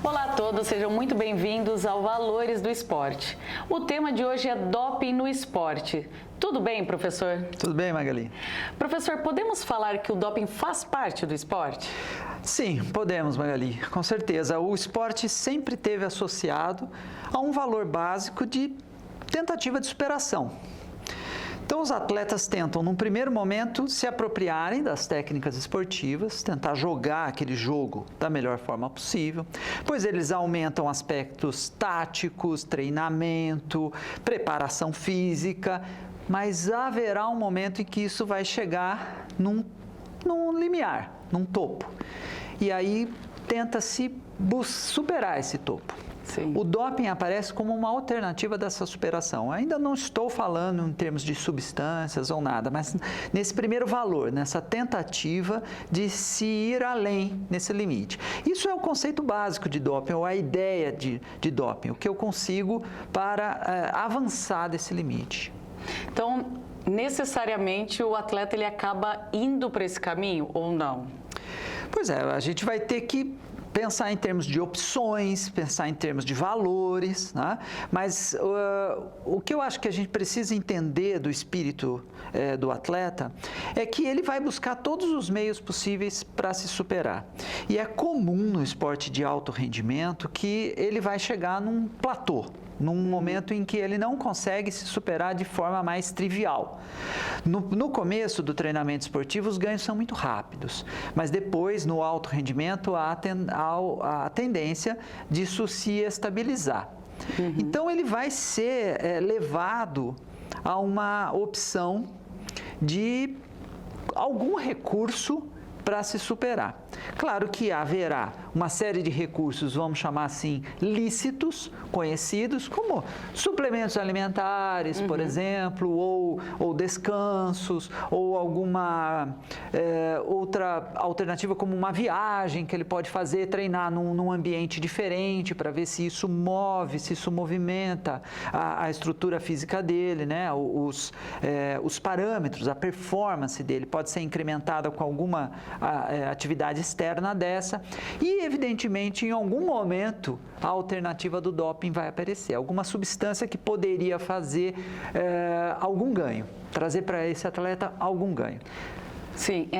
Olá a todos, sejam muito bem-vindos ao Valores do Esporte. O tema de hoje é doping no esporte. Tudo bem, professor? Tudo bem, Magali. Professor, podemos falar que o doping faz parte do esporte? Sim, podemos, Magali, com certeza. O esporte sempre esteve associado a um valor básico de tentativa de superação. Então, os atletas tentam, num primeiro momento, se apropriarem das técnicas esportivas, tentar jogar aquele jogo da melhor forma possível, pois eles aumentam aspectos táticos, treinamento, preparação física, mas haverá um momento em que isso vai chegar num limiar, num topo. E aí tenta-se superar esse topo. Sim. O doping aparece como uma alternativa dessa superação. Ainda não estou falando em termos de substâncias ou nada, mas nesse primeiro valor, nessa tentativa de se ir além nesse limite. Isso é o conceito básico de doping, ou a ideia de doping, o que eu consigo para avançar desse limite. Então, necessariamente o atleta ele acaba indo para esse caminho ou não? Pois é, a gente vai ter que pensar em termos de opções, pensar em termos de valores, né? Mas o que eu acho que a gente precisa entender do espírito do atleta é que ele vai buscar todos os meios possíveis para se superar. E é comum no esporte de alto rendimento que ele vai chegar num platô, num momento em que ele não consegue se superar de forma mais trivial. No começo do treinamento esportivo, os ganhos são muito rápidos, mas depois, no alto rendimento, há a tendência disso se estabilizar. Uhum. Então, ele vai ser levado a uma opção de algum recurso para se superar. Claro que haverá uma série de recursos, vamos chamar assim, lícitos, conhecidos, como suplementos alimentares, por exemplo, ou descansos, ou alguma outra alternativa, como uma viagem que ele pode fazer, treinar num ambiente diferente, para ver se isso move, se isso movimenta a estrutura física dele, né? Os parâmetros, a performance dele pode ser incrementada com alguma atividade externa dessa e, evidentemente, em algum momento a alternativa do doping vai aparecer, alguma substância que poderia fazer algum ganho, trazer para esse atleta algum ganho. Sim,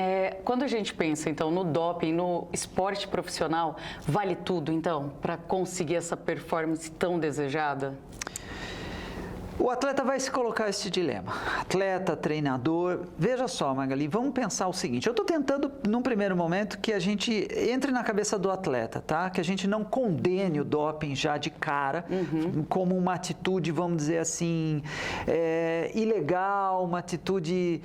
quando a gente pensa então no doping, no esporte profissional, vale tudo então para conseguir essa performance tão desejada? O atleta vai se colocar esse dilema. Atleta, treinador. Veja só, Magali, vamos pensar o seguinte. Eu estou tentando, num primeiro momento, que a gente entre na cabeça do atleta, tá? Que a gente não condene o doping já de cara, como uma atitude, vamos dizer assim, ilegal, uma atitude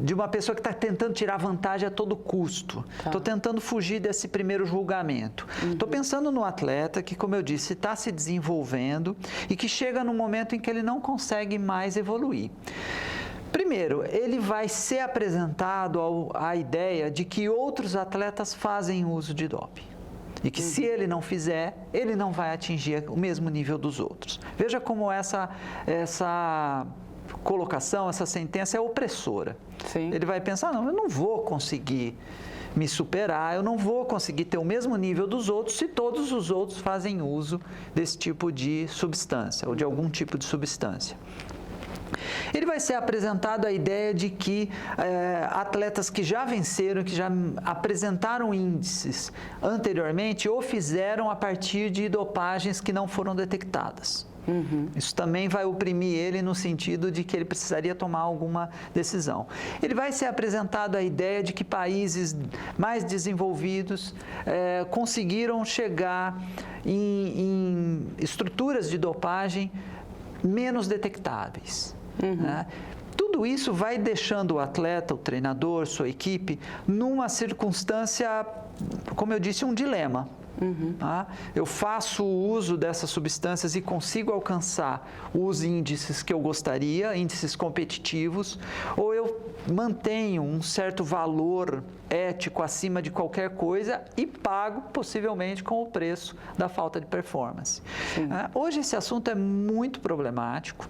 de uma pessoa que está tentando tirar vantagem a todo custo. Estou tentando fugir desse primeiro julgamento. Estou pensando no atleta que, como eu disse, está se desenvolvendo e que chega num momento em que ele não consegue mais evoluir. Primeiro, ele vai ser apresentado à ideia de que outros atletas fazem uso de doping. E que se ele não fizer, ele não vai atingir o mesmo nível dos outros. Veja como essa colocação, essa sentença é opressora. Sim. Ele vai pensar, não, eu não vou conseguir me superar, eu não vou conseguir ter o mesmo nível dos outros se todos os outros fazem uso desse tipo de substância ou de algum tipo de substância. Ele vai ser apresentado a ideia de que atletas que já venceram, que já apresentaram índices anteriormente, ou fizeram a partir de dopagens que não foram detectadas. Isso também vai oprimir ele no sentido de que ele precisaria tomar alguma decisão. Ele vai ser apresentado a ideia de que países mais desenvolvidos conseguiram chegar em estruturas de dopagem menos detectáveis. Né? Tudo isso vai deixando o atleta, o treinador, sua equipe, numa circunstância, como eu disse, um dilema. Tá? Eu faço o uso dessas substâncias e consigo alcançar os índices que eu gostaria, índices competitivos, ou eu mantenho um certo valor ético acima de qualquer coisa e pago possivelmente com o preço da falta de performance. Hoje esse assunto é muito problemático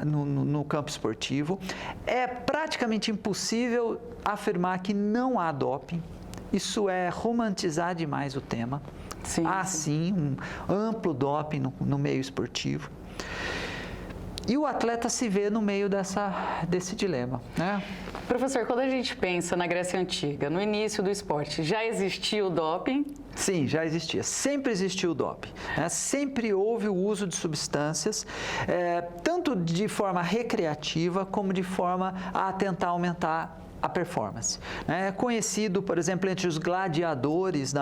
no campo esportivo. É praticamente impossível afirmar que não há doping. isso é romantizar demais o tema. Sim, Há sim um amplo doping no meio esportivo. E o atleta se vê no meio desse dilema, né? Professor, quando a gente pensa na Grécia Antiga, no início do esporte, já existia o doping? Sim, já existia. Sempre existiu o doping, né? Sempre houve o uso de substâncias, tanto de forma recreativa como de forma a tentar aumentar a performance. É conhecido, por exemplo, entre os gladiadores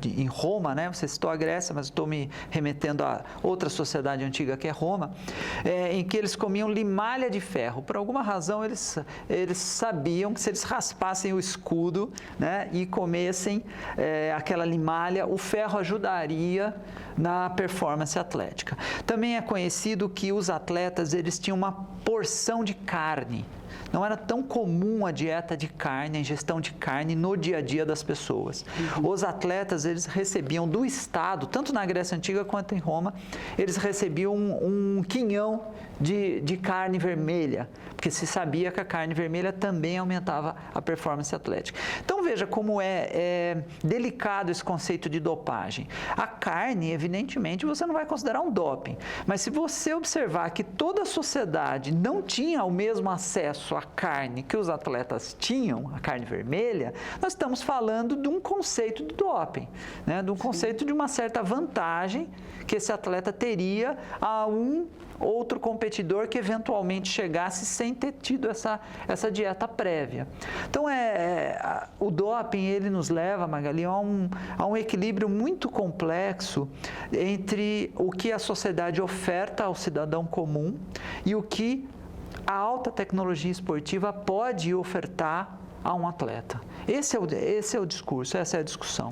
em Roma, né? Você citou a Grécia, mas estou me remetendo a outra sociedade antiga que é Roma, em que eles comiam limalha de ferro. Por alguma razão, eles sabiam que se eles raspassem o escudo, né, e comessem aquela limalha, o ferro ajudaria na performance atlética. Também é conhecido que os atletas eles tinham uma porção de carne. Não era tão comum a dieta de carne, a ingestão de carne no dia a dia das pessoas. Os atletas, eles recebiam do Estado, tanto na Grécia Antiga quanto em Roma, eles recebiam um quinhão de carne vermelha, porque se sabia que a carne vermelha também aumentava a performance atlética. Então veja como é delicado esse conceito de dopagem. A carne, evidentemente, você não vai considerar um doping, mas se você observar que toda a sociedade não tinha o mesmo acesso à carne que os atletas tinham, a carne vermelha, nós estamos falando de um conceito de doping, né? De um conceito de uma certa vantagem que esse atleta teria a um outro competidor que eventualmente chegasse sem ter tido essa dieta prévia. Então, o doping, ele nos leva, Magali, a um equilíbrio muito complexo entre o que a sociedade oferta ao cidadão comum e o que a alta tecnologia esportiva pode ofertar a um atleta. Esse é o discurso, essa é a discussão.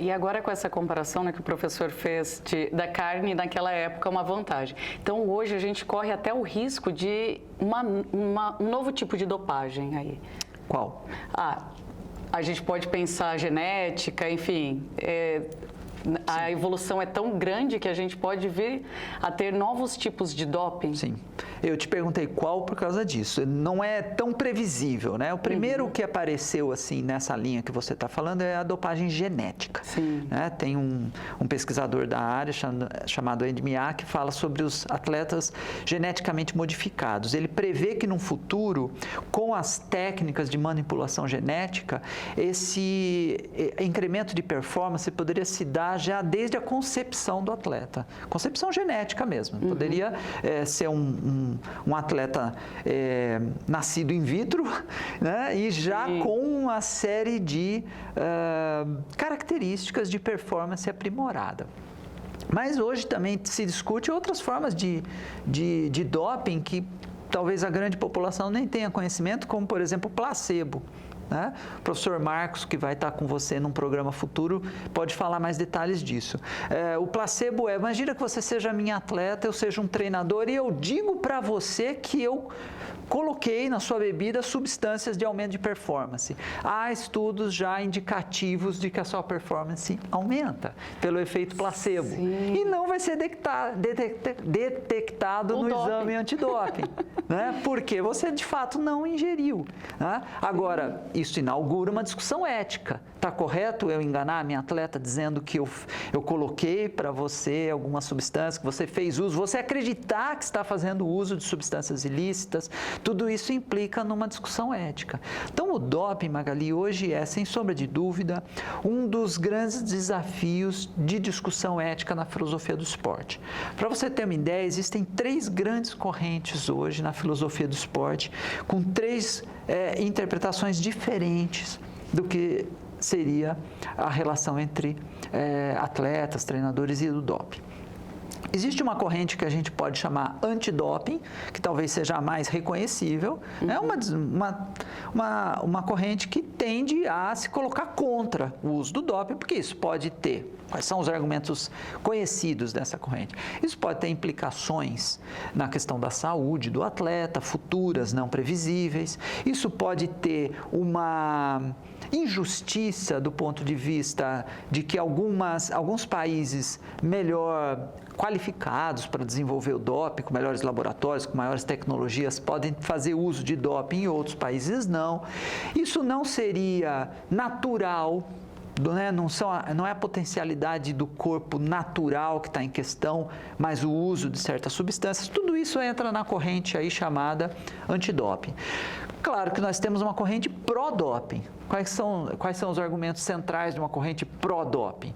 E agora com essa comparação, né, que o professor fez da carne naquela época, uma vantagem. Então hoje a gente corre até o risco de um novo tipo de dopagem aí. Qual? A gente pode pensar genética, enfim... A evolução é tão grande que a gente pode vir a ter novos tipos de doping. Sim. Eu te perguntei qual por causa disso. Não é tão previsível, né? O primeiro que apareceu assim nessa linha que você está falando é a dopagem genética. Sim. Né? Tem um pesquisador da área chamado Ed Mia que fala sobre os atletas geneticamente modificados. Ele prevê que no futuro, com as técnicas de manipulação genética, esse incremento de performance poderia se dar já desde a concepção do atleta. Concepção genética mesmo. Poderia ser um atleta nascido in vitro, né? E já com uma série de características de performance aprimorada. Mas hoje também se discute outras formas de doping que talvez a grande população nem tenha conhecimento, como, por exemplo, o placebo. Né? O professor Marcos, que vai estar com você num programa futuro, pode falar mais detalhes disso. O placebo imagina que você seja minha atleta, eu seja um treinador e eu digo para você que eu coloquei na sua bebida substâncias de aumento de performance. Há estudos já indicativos de que a sua performance aumenta pelo efeito placebo. Sim. E não vai ser detectado no exame antidoping, né? Porque você de fato não ingeriu. Né? Agora, isso inaugura uma discussão ética. Está correto eu enganar a minha atleta dizendo que eu coloquei para você alguma substância, que você fez uso, você acreditar que está fazendo uso de substâncias ilícitas, tudo isso implica numa discussão ética. Então, o doping, Magali, hoje é, sem sombra de dúvida, um dos grandes desafios de discussão ética na filosofia do esporte. Para você ter uma ideia, existem 3 grandes correntes hoje na filosofia do esporte, com 3 interpretações diferentes do que seria a relação entre atletas, treinadores e do doping. Existe uma corrente que a gente pode chamar antidoping, que talvez seja a mais reconhecível. É uma corrente que tende a se colocar contra o uso do doping, porque isso pode ter. Quais são os argumentos conhecidos dessa corrente? Isso pode ter implicações na questão da saúde do atleta, futuras, não previsíveis. Isso pode ter uma injustiça do ponto de vista de que alguns países melhor qualificados para desenvolver o doping, com melhores laboratórios, com maiores tecnologias, podem fazer uso de doping e outros países não. Isso não seria natural né? Não é a potencialidade do corpo natural que está em questão, mas o uso de certas substâncias. Tudo isso entra na corrente aí chamada antidoping. Claro que nós temos uma corrente pró-doping. Quais são os argumentos centrais de uma corrente pró-doping?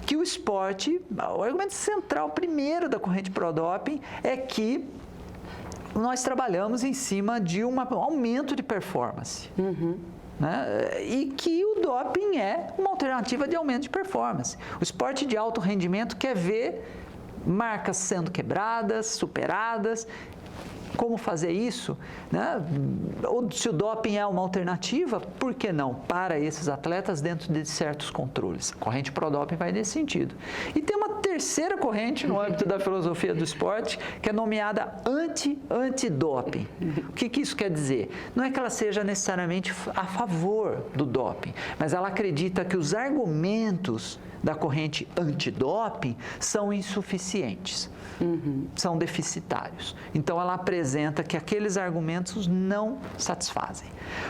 Que o esporte, o argumento central primeiro da corrente pró-doping é que nós trabalhamos em cima de um aumento de performance. Né? E que o doping é uma alternativa de aumento de performance. O esporte de alto rendimento quer ver marcas sendo quebradas, superadas. Como fazer isso? Né? Ou se o doping é uma alternativa, por que não? Para esses atletas dentro de certos controles. A corrente pró-doping vai nesse sentido. E tem uma terceira corrente no âmbito da filosofia do esporte, que é nomeada antidoping. O que isso quer dizer? Não é que ela seja necessariamente a favor do doping, mas ela acredita que os argumentos da corrente antidoping são insuficientes, são deficitários. Então, ela apresenta que aqueles argumentos não satisfazem.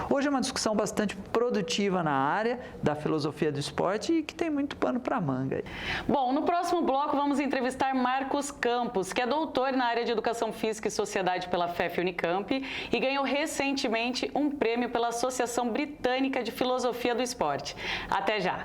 Hoje é uma discussão bastante produtiva na área da filosofia do esporte e que tem muito pano para manga. Bom, no próximo bloco vamos entrevistar Marcos Campos, que é doutor na área de Educação Física e Sociedade pela FEF-Unicamp e ganhou recentemente um prêmio pela Associação Britânica de Filosofia do Esporte. Até já!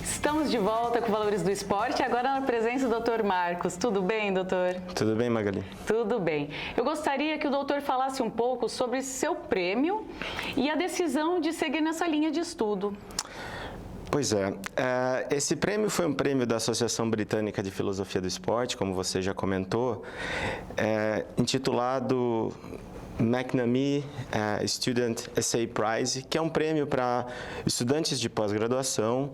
Estamos de volta com Valores do Esporte, agora na presença do Dr. Marcos. Tudo bem, doutor? Tudo bem, Magali? Tudo bem. Eu gostaria que o doutor falasse um pouco sobre seu prêmio e a decisão de seguir nessa linha de estudo. Pois é, esse prêmio foi um prêmio da Associação Britânica de Filosofia do Esporte, como você já comentou, intitulado McNamee Student Essay Prize, que é um prêmio para estudantes de pós-graduação,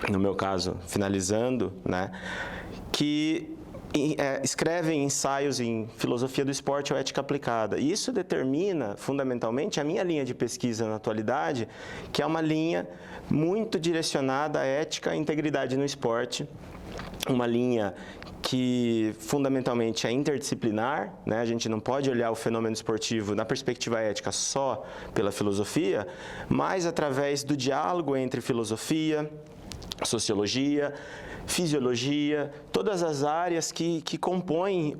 no meu caso, finalizando, né, que escrevem ensaios em filosofia do esporte ou ética aplicada. E isso determina, fundamentalmente, a minha linha de pesquisa na atualidade, que é uma linha muito direcionada à ética e integridade no esporte, uma linha que fundamentalmente é interdisciplinar, né? A gente não pode olhar o fenômeno esportivo na perspectiva ética só pela filosofia, mas através do diálogo entre filosofia, sociologia, fisiologia, todas as áreas que compõem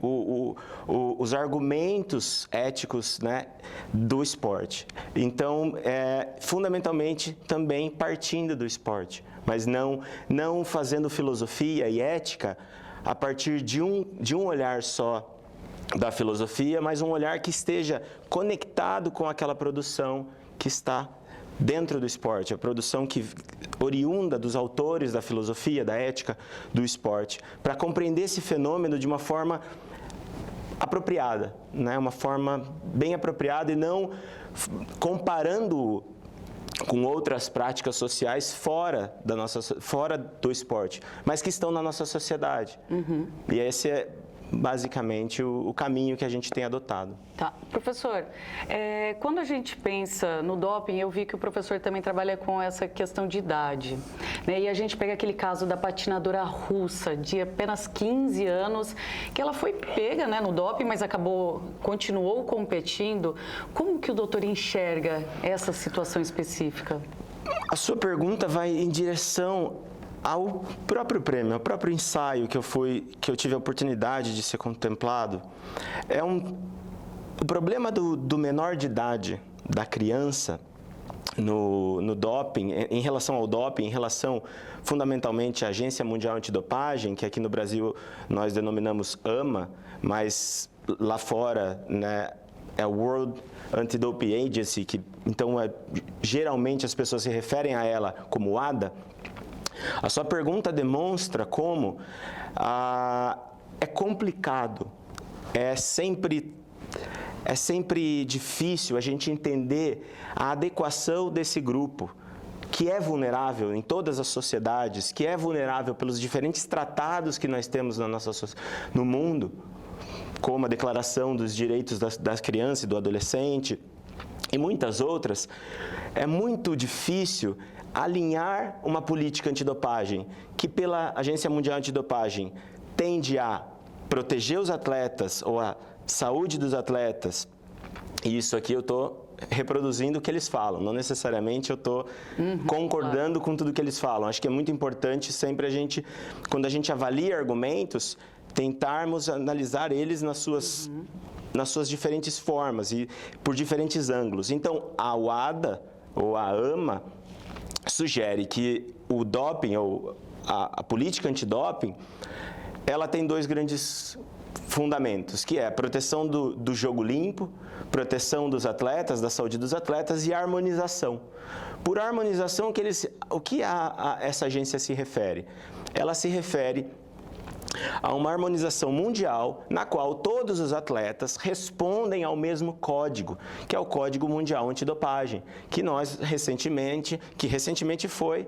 os argumentos éticos, né, do esporte. Então, fundamentalmente, também partindo do esporte, mas não fazendo filosofia e ética a partir de um olhar só da filosofia, mas um olhar que esteja conectado com aquela produção que está dentro do esporte, a produção que oriunda dos autores da filosofia, da ética do esporte, para compreender esse fenômeno de uma forma apropriada, né? Uma forma bem apropriada e não comparando-o com outras práticas sociais fora do esporte, mas que estão na nossa sociedade. E esse é basicamente o caminho que a gente tem adotado. Tá. Professor, quando a gente pensa no doping, eu vi que o professor também trabalha com essa questão de idade, né? E a gente pega aquele caso da patinadora russa, de apenas 15 anos, que ela foi pega, né, no doping, mas continuou competindo. Como que o doutor enxerga essa situação específica? A sua pergunta vai em direção ao próprio prêmio, ao próprio ensaio que eu tive a oportunidade de ser contemplado. O problema do menor de idade, da criança, no doping, em relação ao doping, em relação fundamentalmente à Agência Mundial Antidopagem, que aqui no Brasil nós denominamos AMA, mas lá fora, né, é o World Anti-Doping Agency, que então geralmente as pessoas se referem a ela como WADA. A sua pergunta demonstra como é complicado, é sempre difícil a gente entender a adequação desse grupo, que é vulnerável em todas as sociedades, que é vulnerável pelos diferentes tratados que nós temos no mundo, como a Declaração dos Direitos das Crianças e do Adolescente e muitas outras. É muito difícil alinhar uma política antidopagem que pela Agência Mundial Antidopagem tende a proteger os atletas ou a saúde dos atletas, e isso aqui eu estou reproduzindo o que eles falam, não necessariamente eu estou concordando com tudo que eles falam. Acho que é muito importante sempre quando a gente avalia argumentos, tentarmos analisar eles nas suas diferentes formas e por diferentes ângulos. Então, a WADA, ou a AMA, sugere que o doping, ou a política antidoping, ela tem dois grandes fundamentos, que é a proteção do jogo limpo, proteção dos atletas, da saúde dos atletas e a harmonização. Por harmonização, o que essa agência se refere? Ela se refere a uma harmonização mundial na qual todos os atletas respondem ao mesmo código, que é o Código Mundial Antidopagem, que recentemente foi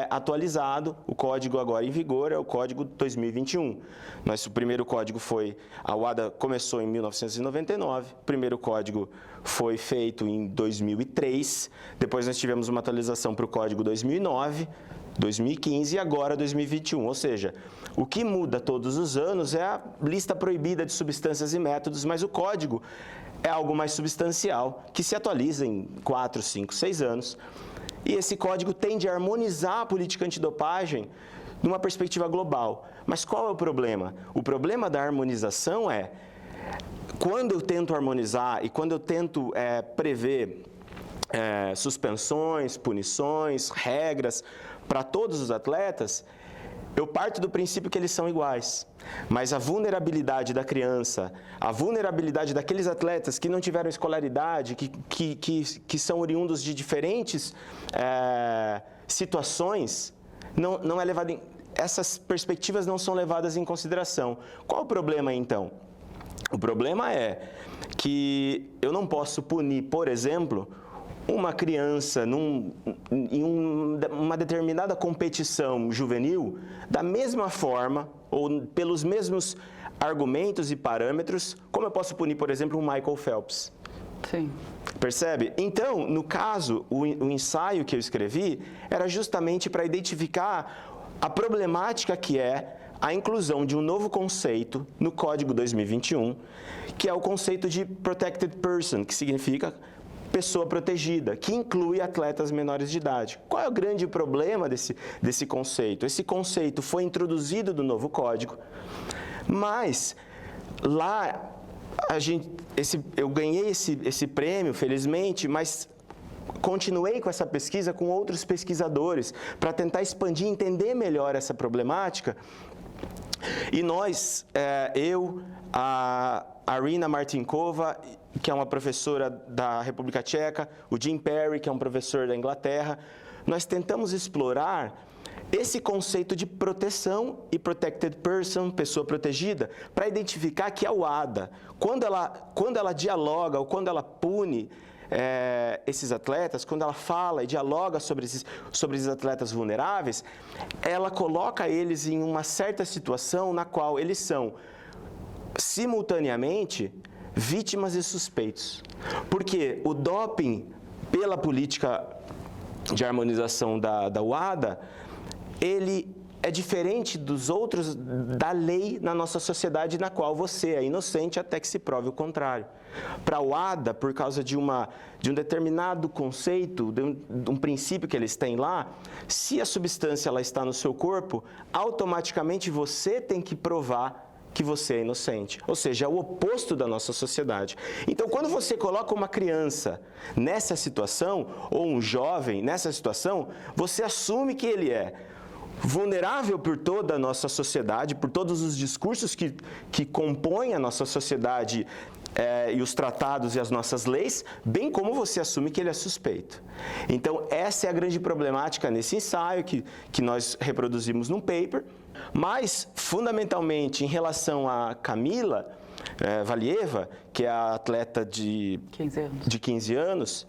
atualizado. O código agora em vigor é o Código 2021. O primeiro código a WADA começou em 1999, o primeiro código foi feito em 2003, depois nós tivemos uma atualização para o Código 2009, 2015 e agora 2021, ou seja, o que muda todos os anos é a lista proibida de substâncias e métodos, mas o código é algo mais substancial, que se atualiza em 4, 5, 6 anos. E esse código tende a harmonizar a política antidopagem numa perspectiva global. Mas qual é o problema? O problema da harmonização é, quando eu tento harmonizar e quando eu tento prever suspensões, punições, regras para todos os atletas, eu parto do princípio que eles são iguais. Mas a vulnerabilidade da criança, a vulnerabilidade daqueles atletas que não tiveram escolaridade, que são oriundos de diferentes situações, não é levado essas perspectivas não são levadas em consideração. Qual o problema, então? O problema é que eu não posso punir, por exemplo, uma criança em uma determinada competição juvenil da mesma forma ou pelos mesmos argumentos e parâmetros, como eu posso punir, por exemplo, um Michael Phelps. Sim. Percebe? Então, no caso, o ensaio que eu escrevi era justamente para identificar a problemática que é a inclusão de um novo conceito no Código 2021, que é o conceito de Protected Person, que significa pessoa protegida, que inclui atletas menores de idade. Qual é o grande problema desse conceito? Esse conceito foi introduzido no novo código, mas lá eu ganhei esse prêmio, felizmente, mas continuei com essa pesquisa com outros pesquisadores para tentar expandir e entender melhor essa problemática. E nós, a Arina Martinkova, que é uma professora da República Tcheca, o Jim Perry, que é um professor da Inglaterra, nós tentamos explorar esse conceito de proteção e protected person, pessoa protegida, para identificar que a WADA, quando ela dialoga ou quando ela pune esses atletas, quando ela fala e dialoga sobre esses atletas vulneráveis, ela coloca eles em uma certa situação na qual eles são simultaneamente vítimas e suspeitos. Porque o doping, pela política de harmonização da WADA, ele é diferente dos outros da lei na nossa sociedade, na qual você é inocente até que se prove o contrário. Para a WADA, por causa de um determinado conceito, de um princípio que eles têm lá, se a substância ela está no seu corpo, automaticamente você tem que provar que você é inocente, ou seja, é o oposto da nossa sociedade. Então, quando você coloca uma criança nessa situação, ou um jovem nessa situação, você assume que ele é vulnerável por toda a nossa sociedade, por todos os discursos que compõem a nossa sociedade e os tratados e as nossas leis, bem como você assume que ele é suspeito. Então, essa é a grande problemática nesse ensaio que nós reproduzimos num paper, mas, fundamentalmente, em relação a Camila Valieva, que é a atleta de 15 anos,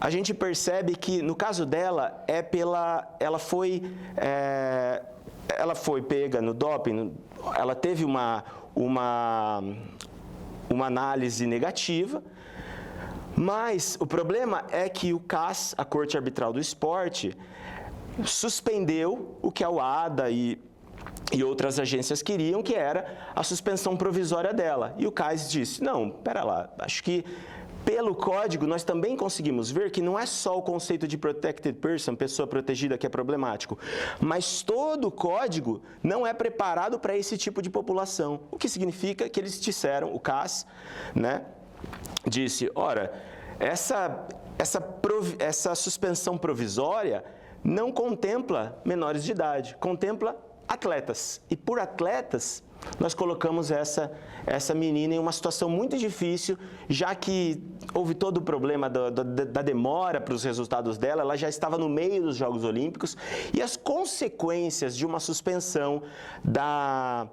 a gente percebe que, no caso dela, ela foi pega no doping, ela teve uma análise negativa, mas o problema é que o CAS, a Corte Arbitral do Esporte, suspendeu o que a WADA e e outras agências queriam, que era a suspensão provisória dela. E o CAIS disse, não, pera lá, acho que pelo código nós também conseguimos ver que não é só o conceito de protected person, pessoa protegida, que é problemático, mas todo o código não é preparado para esse tipo de população. O que significa que eles disseram, o CAS, né, disse, ora, essa suspensão provisória não contempla menores de idade, contempla atletas. E por atletas, nós colocamos essa menina em uma situação muito difícil, já que houve todo o problema da demora para os resultados dela, ela já estava no meio dos Jogos Olímpicos, e as consequências de uma suspensão da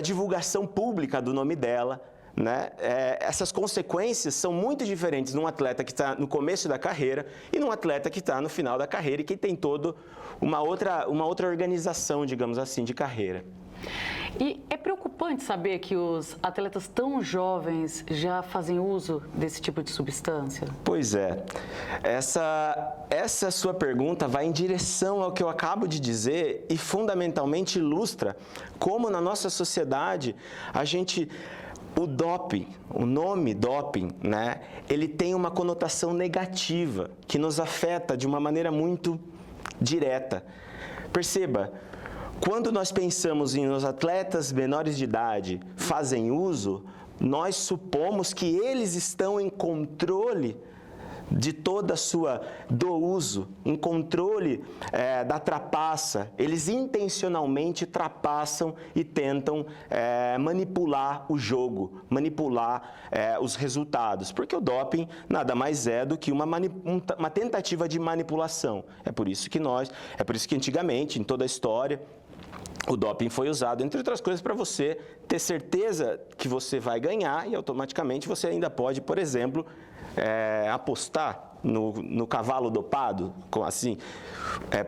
divulgação pública do nome dela, né? Essas consequências são muito diferentes num atleta que está no começo da carreira e num atleta que está no final da carreira e que tem toda uma outra organização, digamos assim, de carreira. E é preocupante saber que os atletas tão jovens já fazem uso desse tipo de substância? Pois é. Essa sua pergunta vai em direção ao que eu acabo de dizer e fundamentalmente ilustra como na nossa sociedade o doping, o nome doping, né, ele tem uma conotação negativa que nos afeta de uma maneira muito direta. Perceba, quando nós pensamos em os atletas menores de idade fazem uso, nós supomos que eles estão em controle de toda do uso, em controle da trapaça. Eles intencionalmente trapaçam e tentam manipular o jogo, manipular os resultados, porque o doping nada mais é do que uma tentativa de manipulação. É por isso que antigamente, em toda a história, o doping foi usado, entre outras coisas, para você ter certeza que você vai ganhar e automaticamente você ainda pode, por exemplo, apostar no cavalo dopado, assim,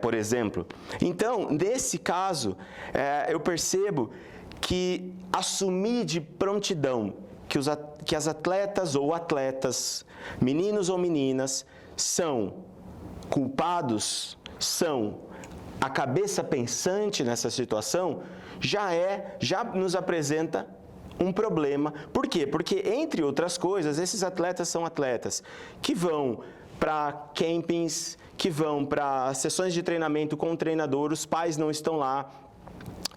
por exemplo. Então, nesse caso, eu percebo que assumir de prontidão que as atletas ou atletas, meninos ou meninas, são culpados, são a cabeça pensante nessa situação, já nos apresenta um problema. Por quê? Porque, entre outras coisas, esses atletas são atletas que vão para campings, que vão para sessões de treinamento com o treinador, os pais não estão lá,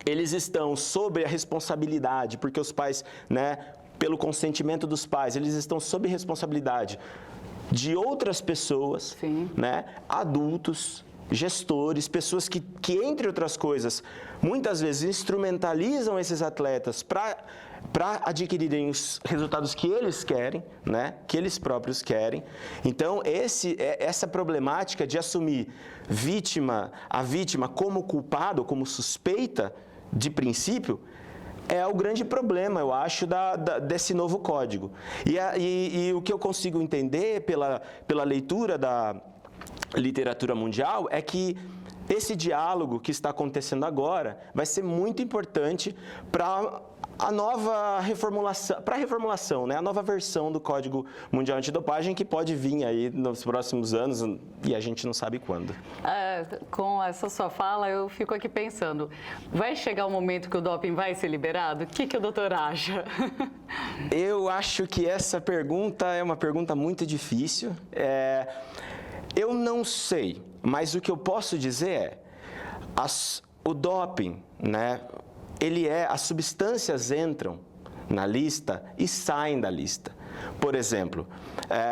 eles estão sob a responsabilidade, porque os pais, né, pelo consentimento dos pais, eles estão sob responsabilidade de outras pessoas, né, adultos, gestores, pessoas que, entre outras coisas, muitas vezes instrumentalizam esses atletas para adquirirem os resultados que eles querem, né? Que eles próprios querem. Então, essa problemática de assumir a vítima como culpada ou como suspeita, de princípio, é o grande problema, eu acho, desse novo código. E o que eu consigo entender pela leitura da literatura mundial é que esse diálogo que está acontecendo agora vai ser muito importante para a nova reformulação, né? A nova versão do Código Mundial Antidopagem que pode vir aí nos próximos anos e a gente não sabe quando. Com essa sua fala, eu fico aqui pensando, vai chegar o momento que o doping vai ser liberado? O que o doutor acha? Eu acho que essa pergunta é uma pergunta muito difícil. Eu não sei, mas o que eu posso dizer é, o doping, né, as substâncias entram na lista e saem da lista. Por exemplo,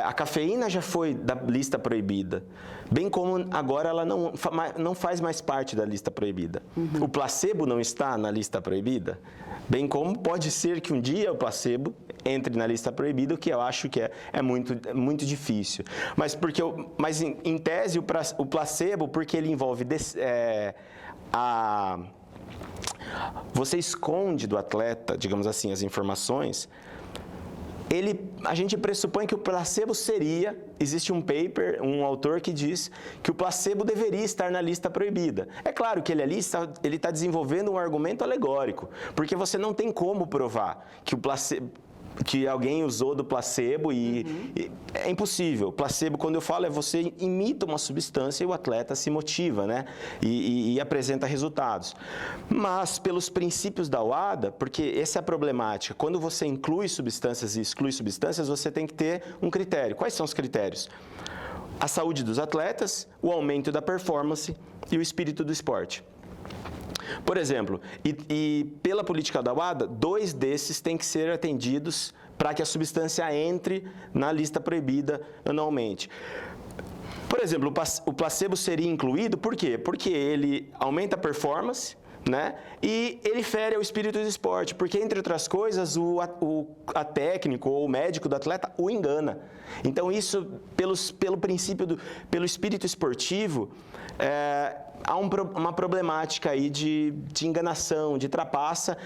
a cafeína já foi da lista proibida, bem como agora ela não faz mais parte da lista proibida. Uhum. O placebo não está na lista proibida, bem como pode ser que um dia o placebo entre na lista proibida, o que eu acho que é muito difícil. Mas em tese, o placebo, porque ele envolve você esconde do atleta, digamos assim, as informações, a gente pressupõe que o placebo existe um paper, um autor que diz que o placebo deveria estar na lista proibida. É claro que ele está desenvolvendo um argumento alegórico, porque você não tem como provar que o placebo, que alguém usou do placebo e é impossível. Placebo, quando eu falo, é você imita uma substância e o atleta se motiva, né? E apresenta resultados. Mas, pelos princípios da WADA, porque essa é a problemática, quando você inclui substâncias e exclui substâncias, você tem que ter um critério. Quais são os critérios? A saúde dos atletas, o aumento da performance e o espírito do esporte. Por exemplo, e pela política da WADA, 2 desses têm que ser atendidos para que a substância entre na lista proibida anualmente. Por exemplo, o placebo seria incluído, por quê? Porque ele aumenta a performance, né? E ele fere o espírito do esporte, porque, entre outras coisas, a técnico ou o médico do atleta o engana. Então, isso, pelo princípio, pelo espírito esportivo, há uma problemática aí de enganação, de trapaça,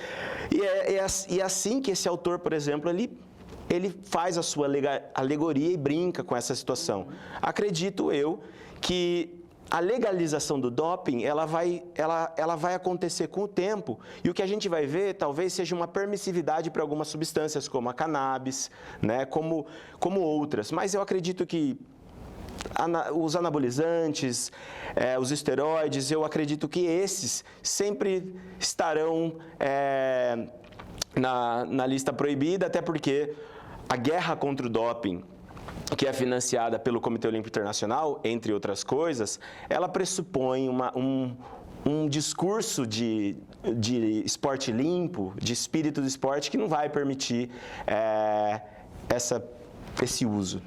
e é assim que esse autor, por exemplo, ele faz a sua alegoria e brinca com essa situação. Acredito eu que a legalização do doping, ela vai acontecer com o tempo, e o que a gente vai ver talvez seja uma permissividade para algumas substâncias, como a cannabis, né, como outras. Mas eu acredito que os anabolizantes, os esteroides, eu acredito que esses sempre estarão na lista proibida, até porque a guerra contra o doping, que é financiada pelo Comitê Olímpico Internacional, entre outras coisas, ela pressupõe um discurso de esporte limpo, de espírito do esporte, que não vai permitir esse uso.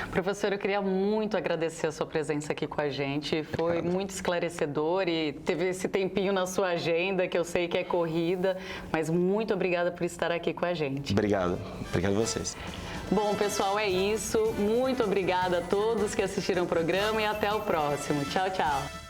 Professor, eu queria muito agradecer a sua presença aqui com a gente. Foi muito esclarecedor e teve esse tempinho na sua agenda, que eu sei que é corrida, mas muito obrigada por estar aqui com a gente. Obrigado. Obrigado a vocês. Bom, pessoal, é isso. Muito obrigada a todos que assistiram o programa e até o próximo. Tchau, tchau.